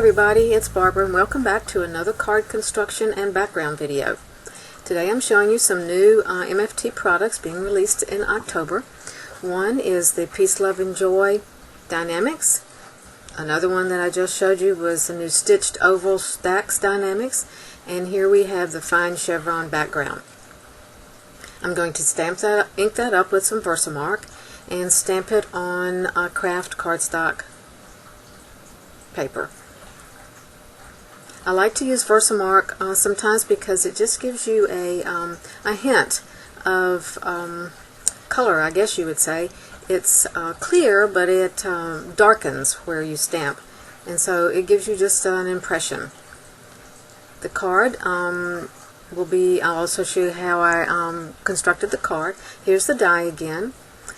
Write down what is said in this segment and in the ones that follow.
everybody, it's Barbara and welcome back to another card construction and background video. Today I'm showing you some new MFT products being released in October. One is the Peace, Love, and Joy Die-namics. Another one that I just showed you was the new stitched Oval STAX Die-namics. And here we have the fine Chevron background. I'm going to ink that up with some Versamark and stamp it on Kraft cardstock paper. I like to use Versamark sometimes because it just gives you a hint of color, I guess you would say. It's clear, but it darkens where you stamp, and so it gives you just an impression. The card will be, I'll also show you how I constructed the card. Here's the die again,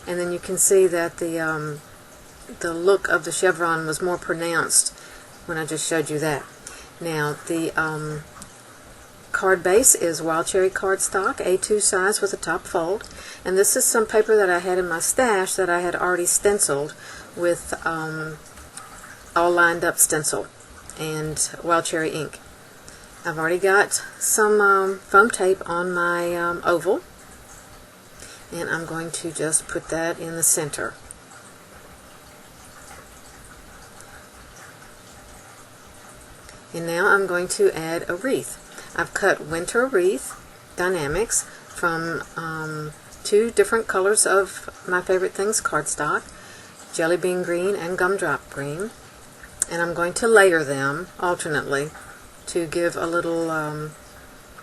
and then you can see that the look of the chevron was more pronounced when I just showed you that. Now the card base is wild cherry cardstock, A2 size with a top fold, and this is some paper that I had in my stash that I had already stenciled with all lined up stencil and wild cherry ink. I've already got some foam tape on my oval, and I'm going to just put that in the center. And now I'm going to add a wreath. I've cut Winter Wreath Die-namics from two different colors of my favorite things cardstock, Jellybean Green and Gumdrop Green, and I'm going to layer them alternately to give a little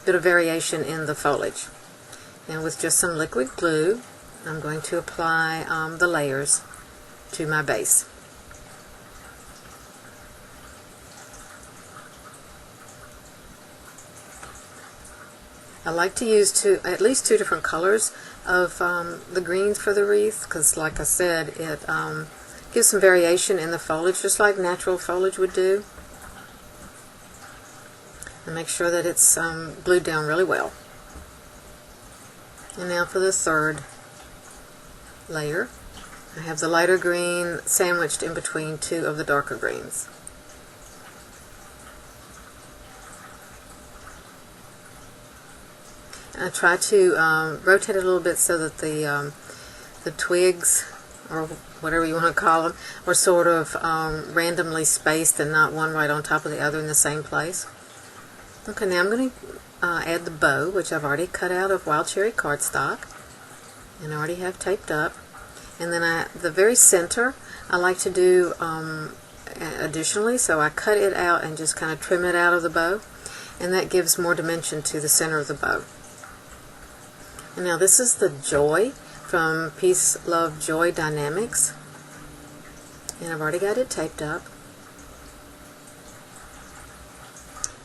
bit of variation in the foliage. And with just some liquid glue, I'm going to apply the layers to my base. I like to use at least two different colors of the greens for the wreath because, like I said, it gives some variation in the foliage, just like natural foliage would do. And make sure that it's glued down really well. And now for the third layer. I have the lighter green sandwiched in between two of the darker greens. I try to rotate it a little bit so that the twigs, or whatever you want to call them, are sort of randomly spaced and not one right on top of the other in the same place. Okay, now I'm going to add the bow, which I've already cut out of wild cherry cardstock and I already have taped up. And then the very center I like to do additionally, so I cut it out and just kind of trim it out of the bow, and that gives more dimension to the center of the bow. And now this is the Joy from Peace, Love, Joy Die-namics, and I've already got it taped up.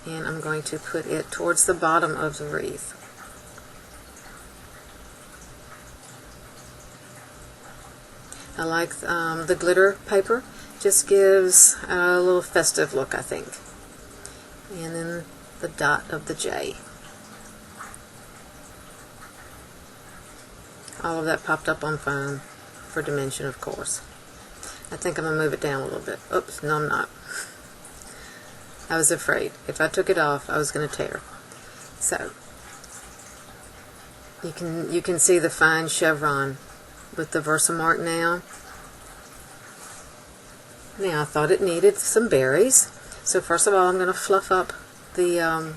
And I'm going to put it towards the bottom of the wreath. I like the glitter paper, just gives a little festive look, I think. And then the dot of the J. All of that popped up on foam for dimension, of course. I think I'm going to move it down a little bit. Oops, no I'm not. I was afraid. If I took it off, I was going to tear. So, you can see the fine chevron with the Versamark now. Now, I thought it needed some berries. So first of all, I'm going to fluff up the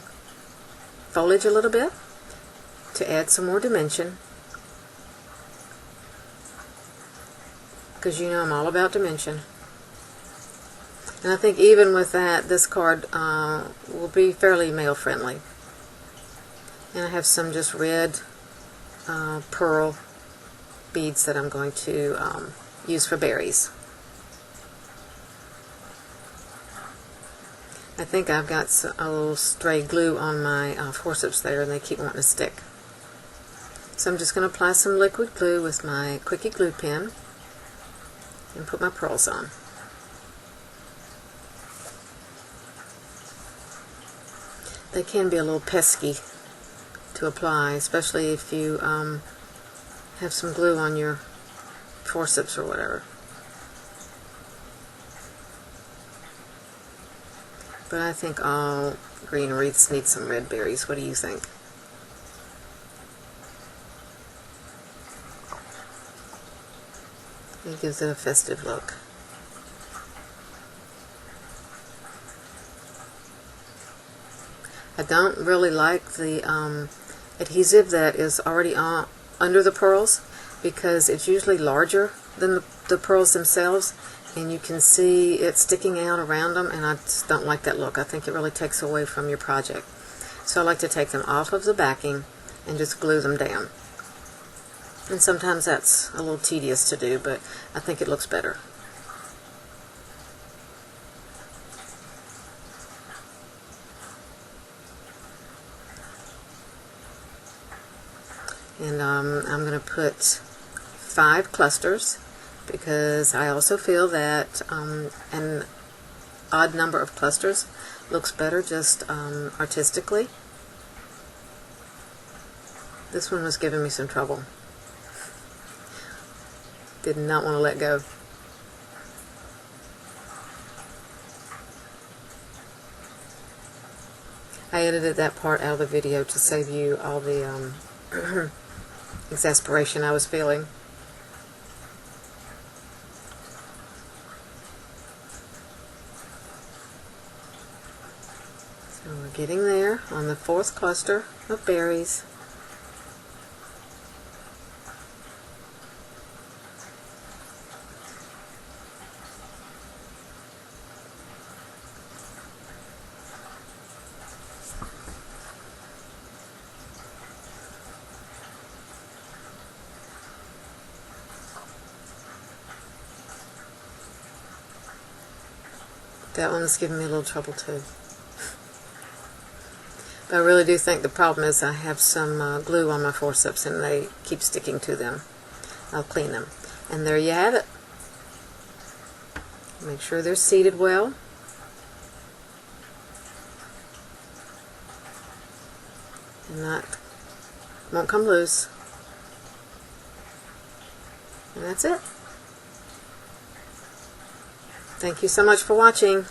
foliage a little bit to add some more dimension. Because you know I'm all about dimension. And I think even with that, this card will be fairly male friendly. And I have some just red pearl beads that I'm going to use for berries. I think I've got a little stray glue on my forceps there, and they keep wanting to stick. So I'm just going to apply some liquid glue with my quickie glue pen and put my pearls on. They can be a little pesky to apply, especially if you have some glue on your forceps or whatever. but I think all green wreaths need some red berries. What do you think? It gives it a festive look. I don't really like the adhesive that is already under the pearls, because it's usually larger than the pearls themselves, and you can see it sticking out around them, and I just don't like that look. I think it really takes away from your project. So I like to take them off of the backing and just glue them down. And sometimes that's a little tedious to do, but I think it looks better. And I'm going to put 5 clusters, because I also feel that an odd number of clusters looks better just artistically. This one was giving me some trouble. Did not want to let go. I edited that part out of the video to save you all the exasperation I was feeling. So we're getting there on the 4th cluster of berries. That one's giving me a little trouble too. But I really do think the problem is I have some glue on my forceps and they keep sticking to them. I'll clean them. And there you have it. Make sure they're seated well. And won't come loose. And that's it. Thank you so much for watching.